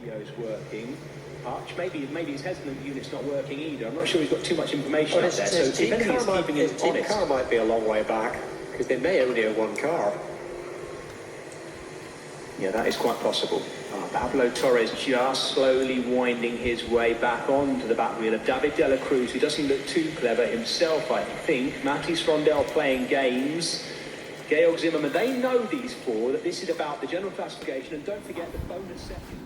radio's working. Arch, maybe his hesitant unit's not working either. I'm not sure he's got too much information out there. So if anything's keeping him honest, his car might be a long way back because they may only have one car. Yeah, that is quite possible. Pablo Torres just slowly winding his way back onto the back wheel of David de la Cruz, who doesn't look too clever himself, I think. Matis Frondel playing games. Georg Zimmermann, they know these four, that this is about the general classification, and don't forget the bonus section.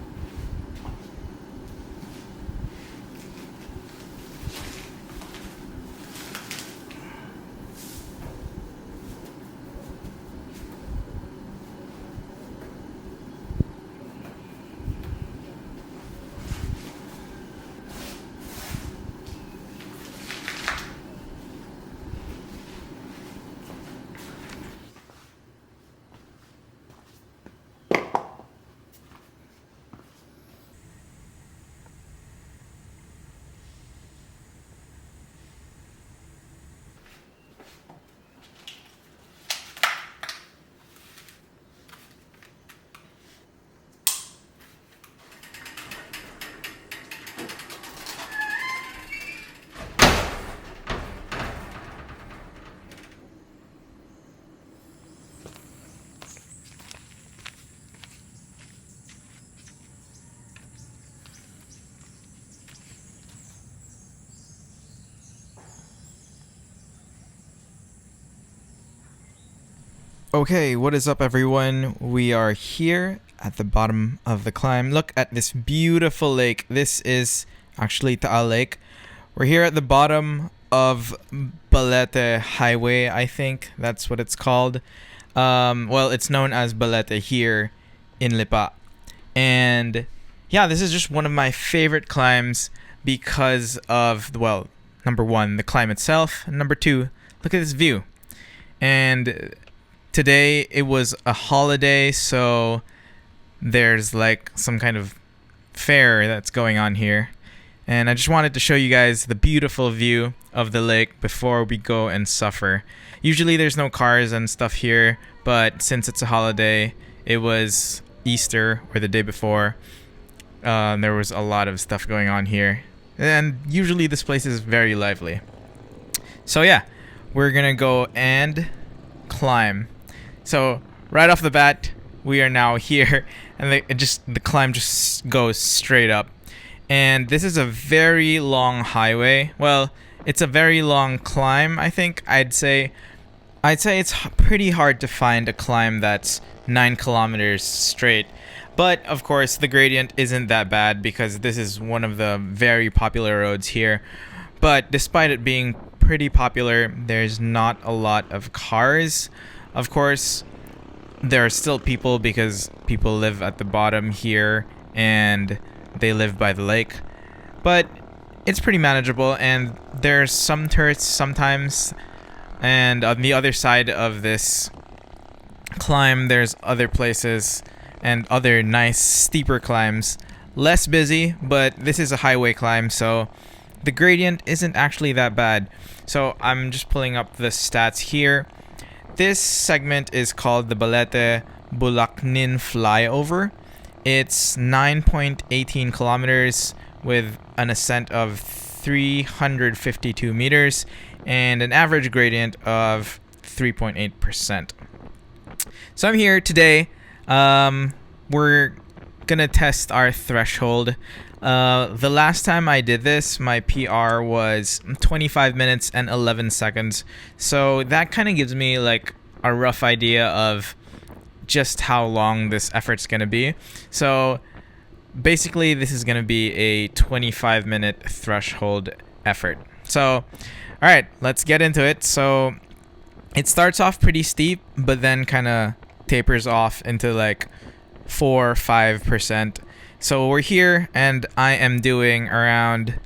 Okay, what is up everyone? We are here at the bottom of the climb. Look at this beautiful lake. This is actually Taal Lake. We're here at the bottom of Balete Highway, I think that's what it's called. Well, it's known as Balete here in Lipa. And yeah, this is just one of my favorite climbs because of, well, number one, the climb itself, and number two, look at this view. And today it was a holiday, so there's like some kind of fair that's going on here. And I just wanted to show you guys the beautiful view of the lake before we go and suffer. Usually there's no cars and stuff here, but since it's a holiday, it was Easter or the day before, there was a lot of stuff going on here. And usually this place is very lively. So yeah, we're gonna go and climb. So right off the bat, we are now here, and the climb just goes straight up. And this is a very long highway. Well, it's a very long climb. I think I'd say it's pretty hard to find a climb that's 9 kilometers straight. But of course, the gradient isn't that bad because this is one of the very popular roads here. But despite it being pretty popular, there's not a lot of cars. Of course, there are still people because people live at the bottom here and they live by the lake. But it's pretty manageable, and there's some turrets sometimes. And on the other side of this climb, there's other places and other nice steeper climbs. Less busy, but this is a highway climb, so the gradient isn't actually that bad. So I'm just pulling up the stats here. This segment is called the Balete Bulacnin flyover. It's 9.18 kilometers with an ascent of 352 meters and an average gradient of 3.8%. So I'm here today. We're gonna test our threshold. The last time I did this, my PR was 25 minutes and 11 seconds. So that kind of gives me like a rough idea of just how long this effort's going to be. So basically this is going to be a 25-minute threshold effort. So, all right, let's get into it. So it starts off pretty steep, but then kind of tapers off into like 4-5%. So we're here, and I am doing around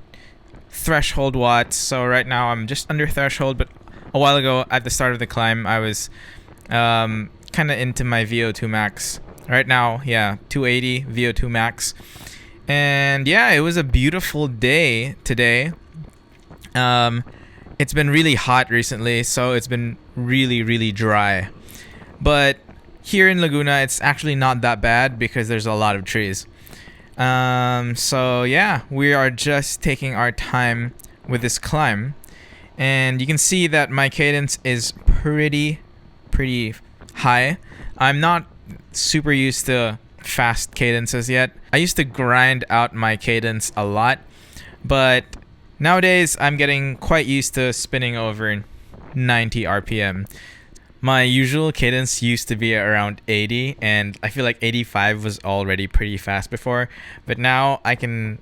threshold watts. So right now I'm just under threshold, but a while ago at the start of the climb, I was kind of into my VO2 max. Right now, yeah, 280 VO2 max. And yeah, it was a beautiful day today. It's been really hot recently, so it's been really, really dry. But here in Laguna, it's actually not that bad because there's a lot of trees. So yeah, we are just taking our time with this climb, and you can see that my cadence is pretty high. I'm not super used to fast cadences yet. I used to grind out my cadence a lot, but nowadays I'm getting quite used to spinning over 90 RPM. My usual cadence used to be around 80, and I feel like 85 was already pretty fast before, but now I can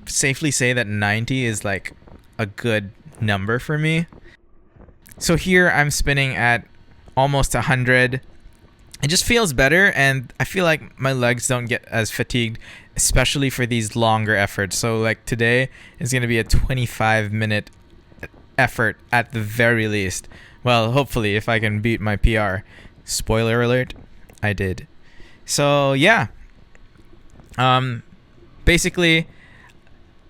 safely say that 90 is like a good number for me. So here I'm spinning at almost 100. It just feels better, and I feel like my legs don't get as fatigued, especially for these longer efforts. So like today is going to be a 25-minute effort at the very least. Well, hopefully if I can beat my PR. Spoiler alert, I did. So yeah. Basically,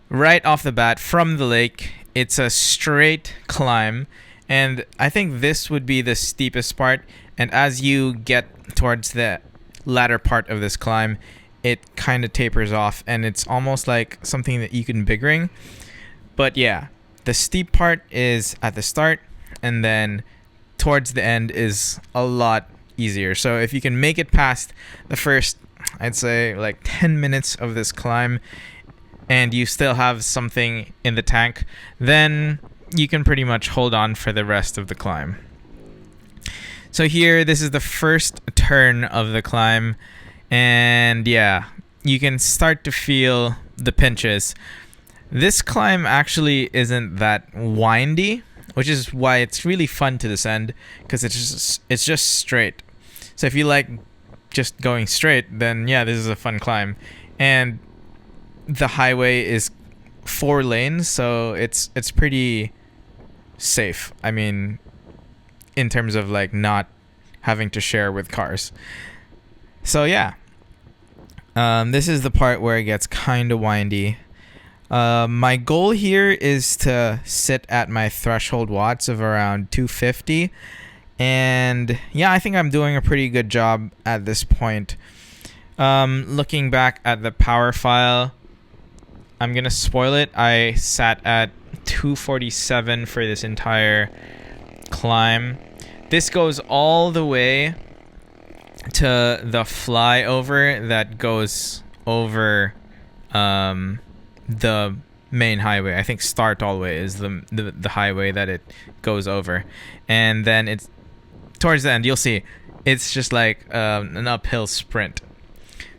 right off the bat from the lake, it's a straight climb, and I think this would be the steepest part. And as you get towards the latter part of this climb, it kind of tapers off, and it's almost like something that you can big ring. But yeah, the steep part is at the start, and then towards the end is a lot easier. So if you can make it past the first, I'd say like 10 minutes of this climb, and you still have something in the tank, then you can pretty much hold on for the rest of the climb. So here, this is the first turn of the climb, and yeah, you can start to feel the pinches. This climb actually isn't that windy, which is why it's really fun to descend, because it's just straight. So if you like just going straight, then yeah, this is a fun climb. And the highway is 4 lanes, so it's pretty safe. I mean, in terms of like not having to share with cars. So yeah, this is the part where it gets kind of windy. My goal here is to sit at my threshold watts of around 250, and yeah, I think I'm doing a pretty good job at this point. Looking back at the power file, I'm gonna spoil it. I sat at 247 for this entire climb. This goes all the way to the flyover that goes over the main highway. I think Start all the way is the highway that it goes over, and then it's towards the end. You'll see it's just like an uphill sprint.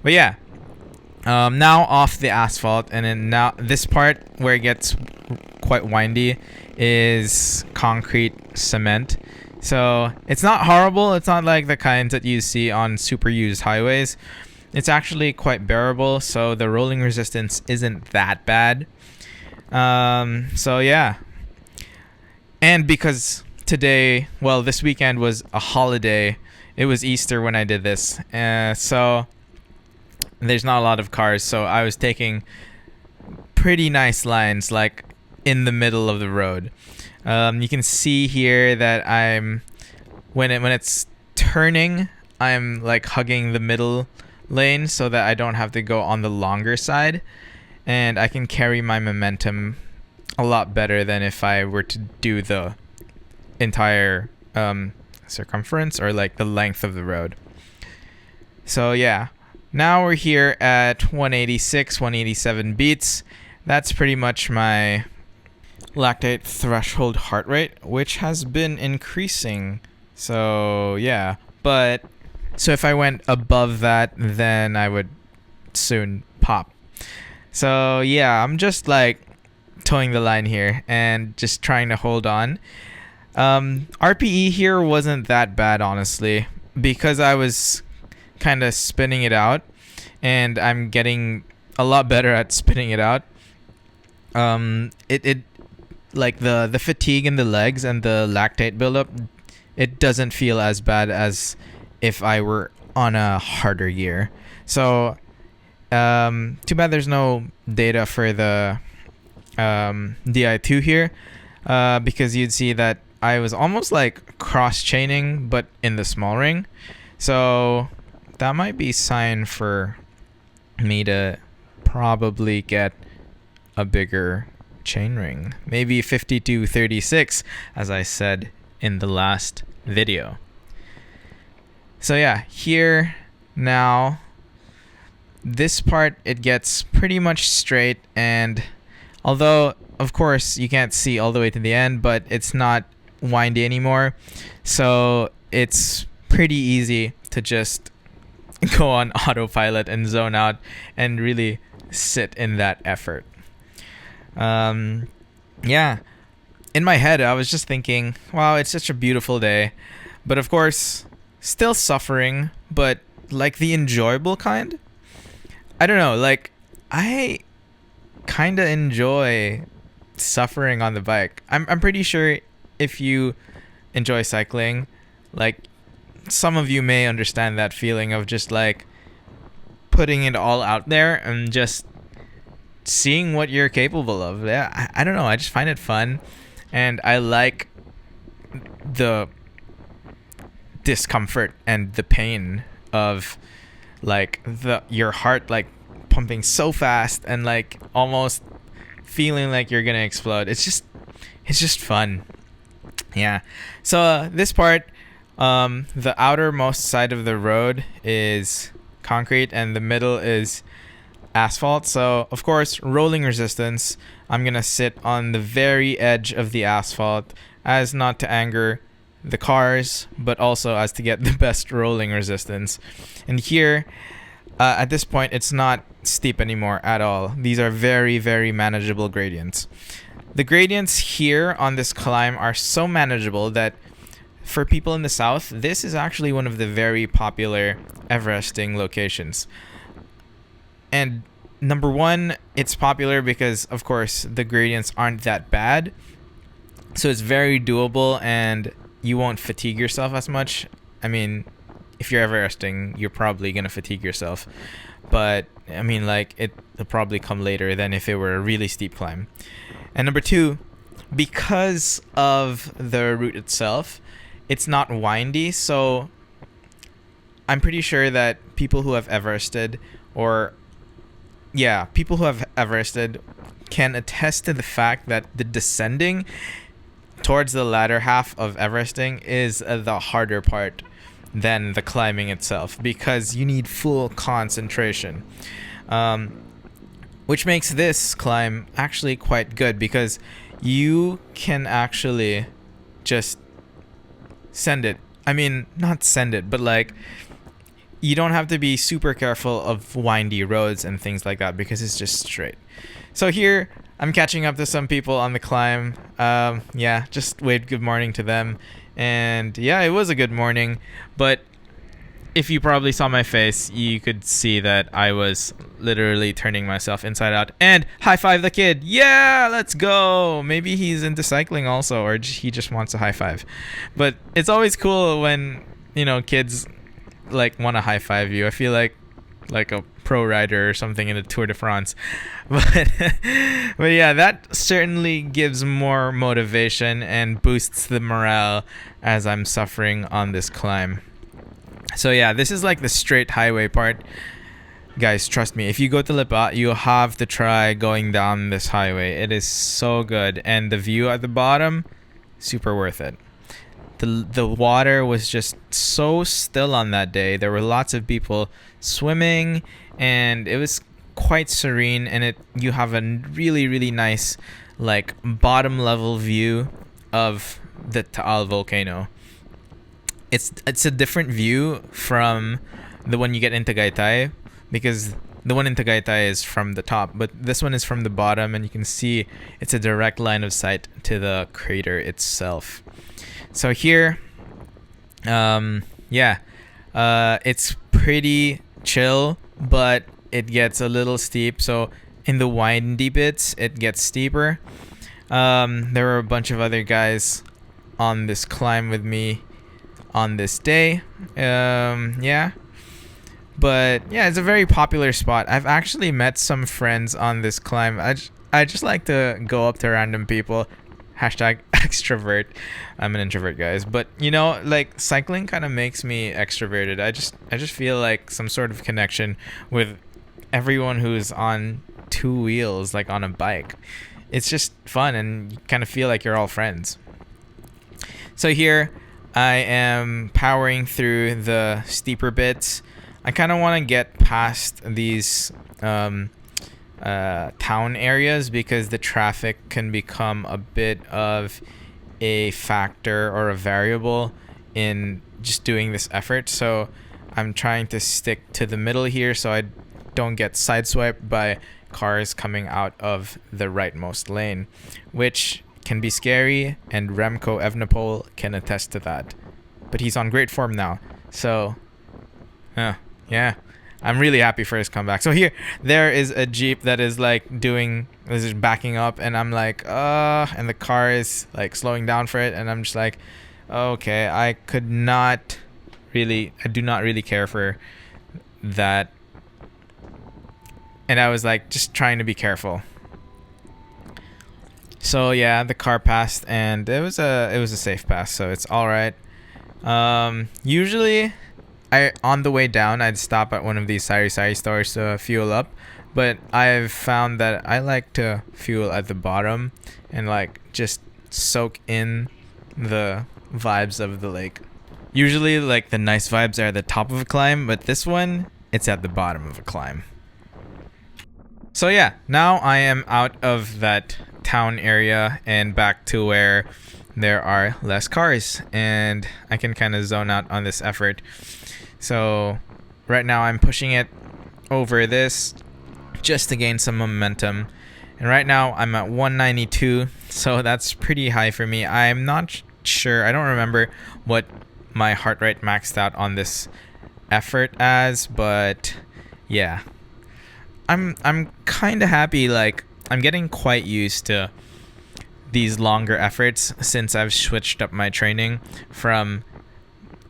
But yeah, now off the asphalt, and then now this part where it gets quite windy is concrete cement. So it's not horrible. It's not like the kinds that you see on super used highways. It's actually quite bearable, so the rolling resistance isn't that bad. So yeah. And because today, well, this weekend was a holiday. It was Easter when I did this. So there's not a lot of cars, so I was taking pretty nice lines, like in the middle of the road. You can see here that when it's turning, I'm like hugging the middle lane so that I don't have to go on the longer side, and I can carry my momentum a lot better than if I were to do the entire circumference or like the length of the road. So yeah, now we're here at 186, 187 beats. That's pretty much my lactate threshold heart rate, which has been increasing. So yeah, but so if I went above that, then I would soon pop. So yeah, I'm just like towing the line here and just trying to hold on. RPE here wasn't that bad, honestly, because I was kind of spinning it out, and I'm getting a lot better at spinning it out. It like the fatigue in the legs and the lactate buildup, it doesn't feel as bad as if I were on a harder gear. So too bad there's no data for the DI2 here, because you'd see that I was almost like cross-chaining but in the small ring. So that might be a sign for me to probably get a bigger chainring, maybe 5236, as I said in the last video. So yeah, here now, this part, it gets pretty much straight, and although of course you can't see all the way to the end, but it's not windy anymore, so it's pretty easy to just go on autopilot and zone out and really sit in that effort. Yeah, in my head I was just thinking, wow, it's such a beautiful day, but of course still suffering, but like the enjoyable kind. I don't know, like I kind of enjoy suffering on the bike. I'm pretty sure if you enjoy cycling, like some of you may understand that feeling of just like putting it all out there and just seeing what you're capable of. Yeah, I don't know, I just find it fun, and I like the discomfort and the pain of like your heart like pumping so fast and like almost feeling like you're gonna explode. It's just fun. Yeah. So this part, the outermost side of the road is concrete and the middle is asphalt. So of course, rolling resistance, I'm gonna sit on the very edge of the asphalt as not to anger the cars, but also as to get the best rolling resistance. And here, at this point, it's not steep anymore at all. These are very, very manageable gradients. The gradients here on this climb are so manageable that for people in the south, this is actually one of the very popular Everesting locations. And number one, it's popular because, of course, the gradients aren't that bad. So it's very doable and you won't fatigue yourself as much. I mean, if you're Everesting, you're probably going to fatigue yourself. But, I mean, like, it'll probably come later than if it were a really steep climb. And number two, because of the route itself, it's not windy. So I'm pretty sure that people who have Everested, people who have Everested can attest to the fact that the descending towards the latter half of Everesting is the harder part than the climbing itself, because you need full concentration, which makes this climb actually quite good because you can actually just send it. I mean, not send it, but like you don't have to be super careful of windy roads and things like that because it's just straight. So here I'm catching up to some people on the climb. Just waved good morning to them. And yeah, it was a good morning. But if you probably saw my face, you could see that I was literally turning myself inside out and high five the kid. Yeah, let's go. Maybe he's into cycling also, or he just wants a high five. But it's always cool when, kids like want to high five you. I feel like a pro rider or something in the Tour de France. But yeah, that certainly gives more motivation and boosts the morale as I'm suffering on this climb. So yeah, this is like the straight highway part. Guys, trust me, if you go to Lipa, you have to try going down this highway. It is so good, and the view at the bottom, super worth it. The water was just so still on that day. There were lots of people swimming, and it was quite serene, and you have a really, really nice like bottom level view of the Taal volcano. It's a different view from the one you get in Tagaytay, because the one in Tagaytay is from the top, but this one is from the bottom, and you can see it's a direct line of sight to the crater itself. So here, it's pretty chill, but it gets a little steep. So in the windy bits, it gets steeper. There were a bunch of other guys on this climb with me on this day. But yeah, it's a very popular spot. I've actually met some friends on this climb. I just like to go up to random people. Hashtag extrovert. I'm an introvert, guys. But like cycling kind of makes me extroverted. I just feel like some sort of connection with everyone who's on two wheels, like on a bike. It's just fun, and you kind of feel like you're all friends. So here I am powering through the steeper bits. I kind of want to get past these town areas because the traffic can become a bit of a factor or a variable in just doing this effort. So I'm trying to stick to the middle here so I don't get sideswiped by cars coming out of the rightmost lane, which can be scary, and Remco Evenepoel can attest to that. But he's on great form now, so yeah, I'm really happy for his comeback. So here, there is a Jeep that is like is backing up, and I'm like, and the car is like slowing down for it, and I'm just like, okay, I do not really care for that. And I was like just trying to be careful. So yeah, the car passed, and it was a safe pass, so it's all right. Usually, on the way down, I'd stop at one of these sari stores to fuel up, but I've found that I like to fuel at the bottom and like just soak in the vibes of the lake. Usually, like the nice vibes are at the top of a climb, but this one, it's at the bottom of a climb. So yeah, now I am out of that town area and back to where there are less cars, and I can kind of zone out on this effort. So right now I'm pushing it over this just to gain some momentum, and right now I'm at 192, so that's pretty high for me. I'm not sure, I don't remember what my heart rate maxed out on this effort as, but yeah, I'm kind of happy. Like, I'm getting quite used to these longer efforts since I've switched up my training from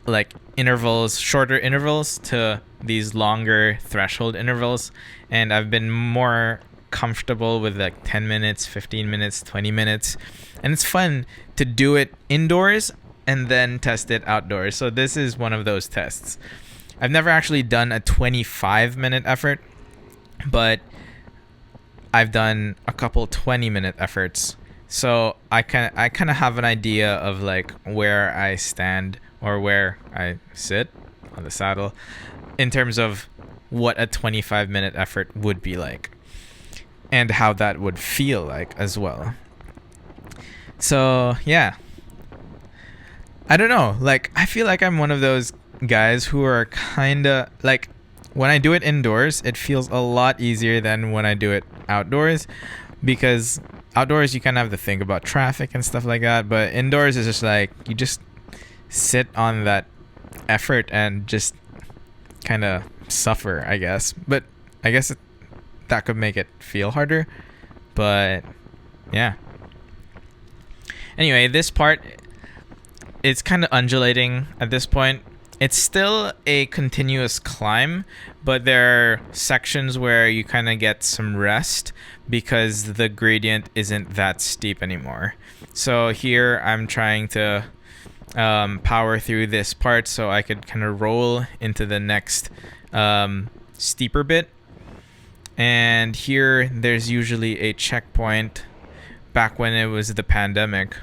like shorter intervals to these longer threshold intervals, and I've been more comfortable with like 10 minutes, 15 minutes, 20 minutes, and it's fun to do it indoors and then test it outdoors. So this is one of those tests. I've never actually done a 25-minute effort, but I've done a couple 20-minute efforts, so I kind of have an idea of like where I stand or where I sit on the saddle in terms of what a 25-minute effort would be like and how that would feel like as well. So yeah, I don't know, like I feel like I'm one of those guys who are kind of like, when I do it indoors, it feels a lot easier than when I do it outdoors, because outdoors you kind of have to think about traffic and stuff like that, but indoors is just like you just sit on that effort and just kind of suffer, I guess. But I guess that could make it feel harder, but yeah. Anyway, this part, it's kind of undulating at this point. It's still a continuous climb, but there are sections where you kind of get some rest because the gradient isn't that steep anymore. So here I'm trying to power through this part so I could kind of roll into the next steeper bit. And here there's usually a checkpoint back when it was the pandemic,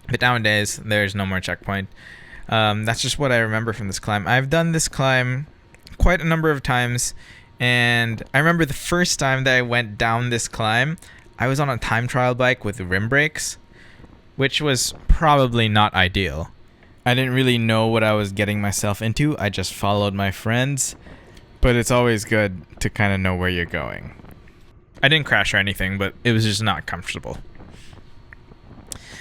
but nowadays there's no more checkpoint. That's just what I remember from this climb. I've done this climb quite a number of times, and I remember the first time that I went down this climb, I was on a time trial bike with rim brakes, which was probably not ideal. I didn't really know what I was getting myself into. I just followed my friends, but it's always good to kind of know where you're going. I didn't crash or anything, but it was just not comfortable.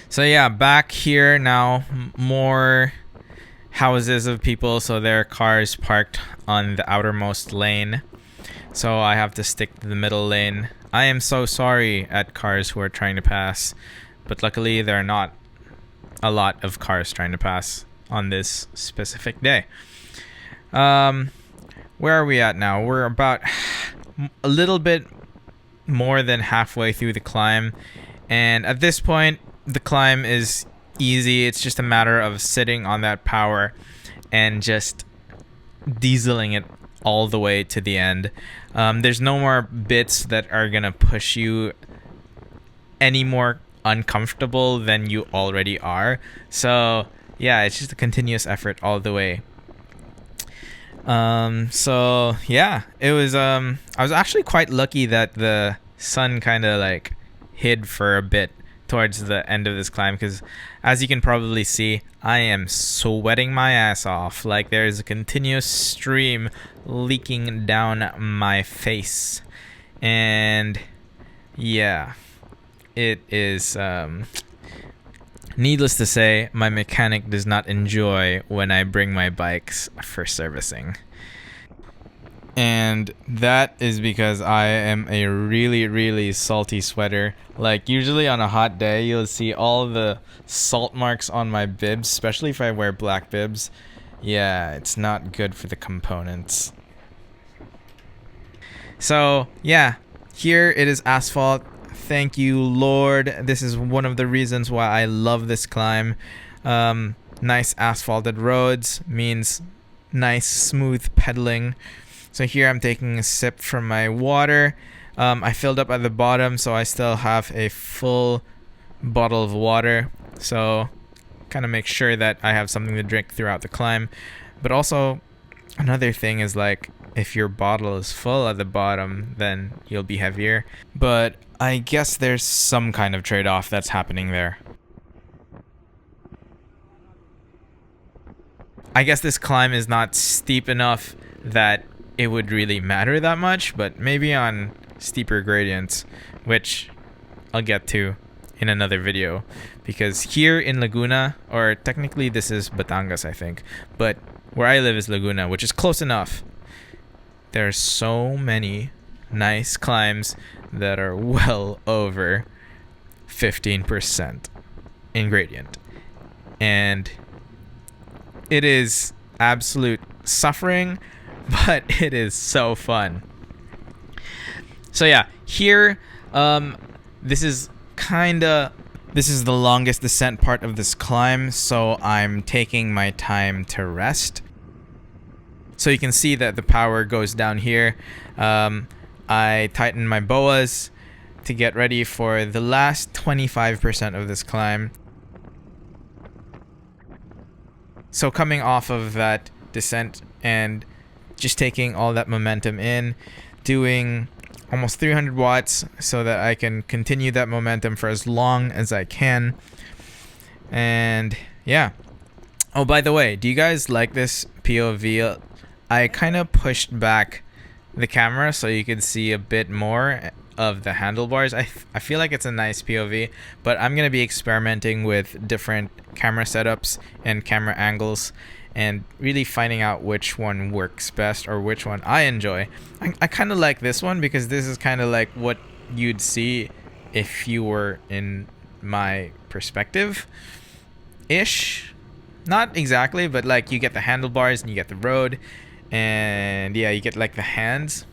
So yeah, back here now, more houses of people, so there are cars parked on the outermost lane, so I have to stick to the middle lane. I am so sorry at cars who are trying to pass, but luckily there are not a lot of cars trying to pass on this specific day. Where are we at now? We're about a little bit more than halfway through the climb, and at this point the climb is easy. It's just a matter of sitting on that power and just dieseling it all the way to the end. There's no more bits that are gonna push you any more uncomfortable than you already are. So yeah, it's just a continuous effort all the way. So yeah, it was I was actually quite lucky that the sun kind of like hid for a bit towards the end of this climb, because as you can probably see, I am sweating my ass off. Like, there's a continuous stream leaking down my face. And yeah, it is needless to say, my mechanic does not enjoy when I bring my bikes for servicing. And that is because I am a really, really salty sweater. Like, usually on a hot day, you'll see all the salt marks on my bibs, especially if I wear black bibs. Yeah, it's not good for the components. So, yeah, here it is asphalt. Thank you, Lord. This is one of the reasons why I love this climb. Nice asphalted roads means nice, smooth pedaling. So here I'm taking a sip from my water. I filled up at the bottom, so I still have a full bottle of water. So kind of make sure that I have something to drink throughout the climb. But also, another thing is, like, if your bottle is full at the bottom, then you'll be heavier. But I guess there's some kind of trade-off that's happening there. I guess this climb is not steep enough that it would really matter that much, but maybe on steeper gradients, which I'll get to in another video, because here in Laguna, or technically this is Batangas, I think, but where I live is Laguna, which is close enough. There's so many nice climbs that are well over 15% in gradient, and it is absolute suffering, but it is so fun. So yeah, here, this is the longest descent part of this climb, so I'm taking my time to rest. So you can see that the power goes down here. I tighten my boas to get ready for the last 25% of this climb. So coming off of that descent and just taking all that momentum in, doing almost 300 watts so that I can continue that momentum for as long as I can. And yeah. Oh, by the way, do you guys like this POV? I kind of pushed back the camera so you could see a bit more of the handlebars. I feel like it's a nice POV, but I'm going to be experimenting with different camera setups and camera angles, and really finding out which one works best or which one I enjoy. I kind of like this one because this is kind of like what you'd see if you were in my perspective-ish. Not exactly, but like you get the handlebars and you get the road, and yeah, you get like the hands.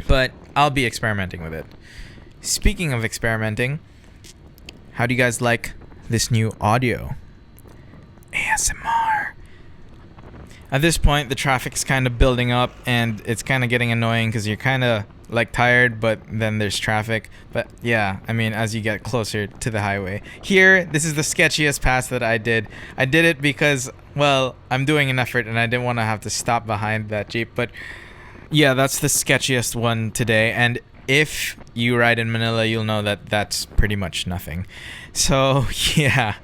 But I'll be experimenting with it. Speaking of experimenting, how do you guys like this new audio? ASMR. At this point, the traffic's kind of building up, and it's kind of getting annoying because you're kind of like tired, but then there's traffic. But yeah, I mean, as you get closer to the highway. Here, this is the sketchiest pass that I did. I did it because, well, I'm doing an effort and I didn't want to have to stop behind that Jeep. But yeah, that's the sketchiest one today. And if you ride in Manila, you'll know that that's pretty much nothing. So yeah,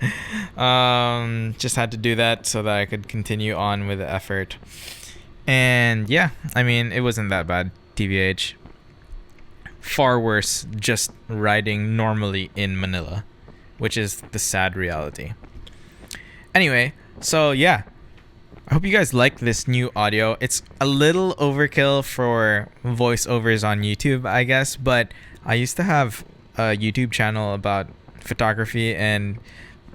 just had to do that so that I could continue on with the effort. And yeah, I mean, it wasn't that bad, TBH. Far worse just riding normally in Manila, which is the sad reality. Anyway, so yeah, I hope you guys like this new audio. It's a little overkill for voiceovers on YouTube, I guess, but I used to have a YouTube channel about photography and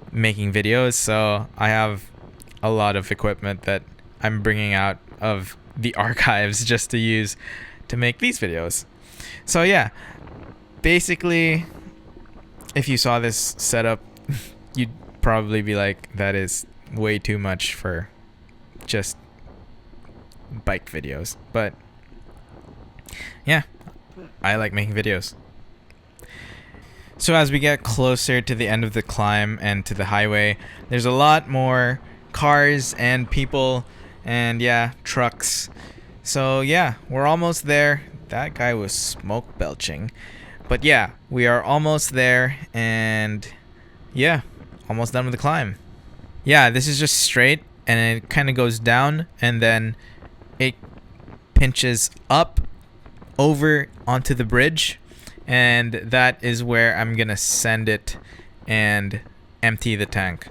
making videos, so I have a lot of equipment that I'm bringing out of the archives just to use to make these videos. So yeah, basically, if you saw this setup, you'd probably be like, that is way too much for just bike videos, but yeah, I like making videos. So as we get closer to the end of the climb and to the highway, there's a lot more cars and people and yeah, trucks. So yeah, we're almost there. That guy was smoke belching. But yeah, we are almost there and yeah, almost done with the climb. Yeah, this is just straight and it kind of goes down and then it pinches up over onto the bridge, and that is where I'm gonna send it and empty the tank.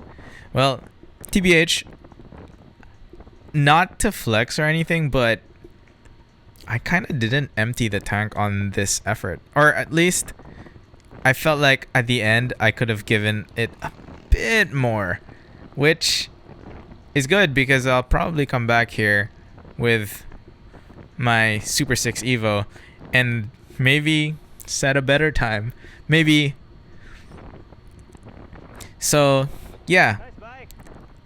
Well, TBH, not to flex or anything, but I kind of didn't empty the tank on this effort, or at least I felt like at the end I could have given it a bit more, which is good because I'll probably come back here with my Super 6 Evo and maybe set a better time. Maybe. So, yeah.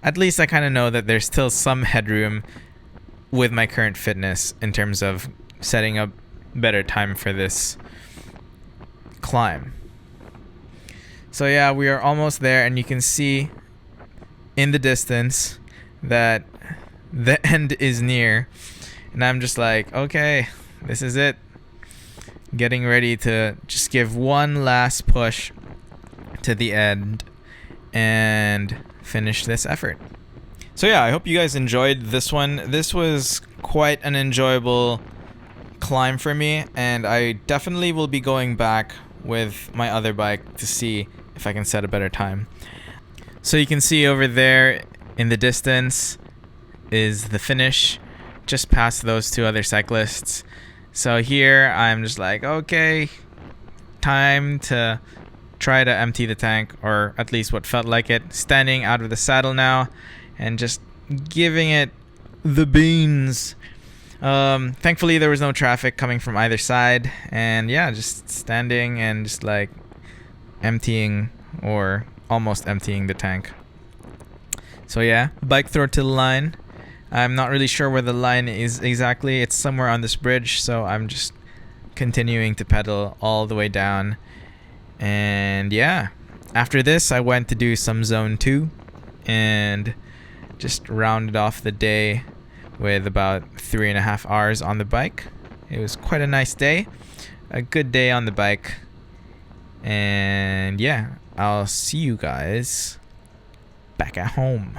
At least I kind of know that there's still some headroom with my current fitness in terms of setting up better time for this climb. So yeah, we are almost there and you can see in the distance that the end is near. And I'm just like, okay, this is it. Getting ready to just give one last push to the end and finish this effort. So yeah, I hope you guys enjoyed this one. This was quite an enjoyable climb for me, and I definitely will be going back with my other bike to see if I can set a better time. So you can see over there in the distance is the finish, just past those two other cyclists. So here I'm just like, okay, time to try to empty the tank, or at least what felt like it. Standing out of the saddle now and just giving it the beans. Thankfully there was no traffic coming from either side, and yeah, just standing and just like emptying or almost emptying the tank. So yeah, bike throw to the line. I'm not really sure where the line is exactly. It's somewhere on this bridge, so I'm just continuing to pedal all the way down. And yeah, after this I went to do some zone 2 and just rounded off the day with about 3.5 hours on the bike. It was quite a nice day, a good day on the bike. And yeah, I'll see you guys back at home.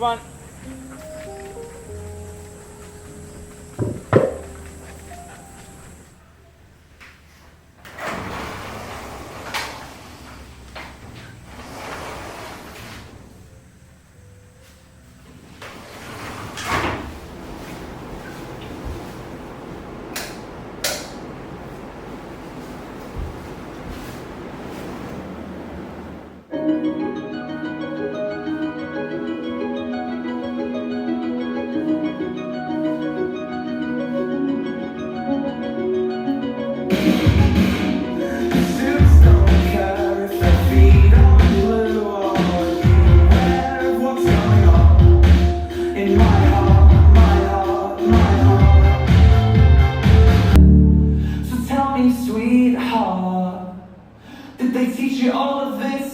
Come on. Sweetheart, did they teach you all of this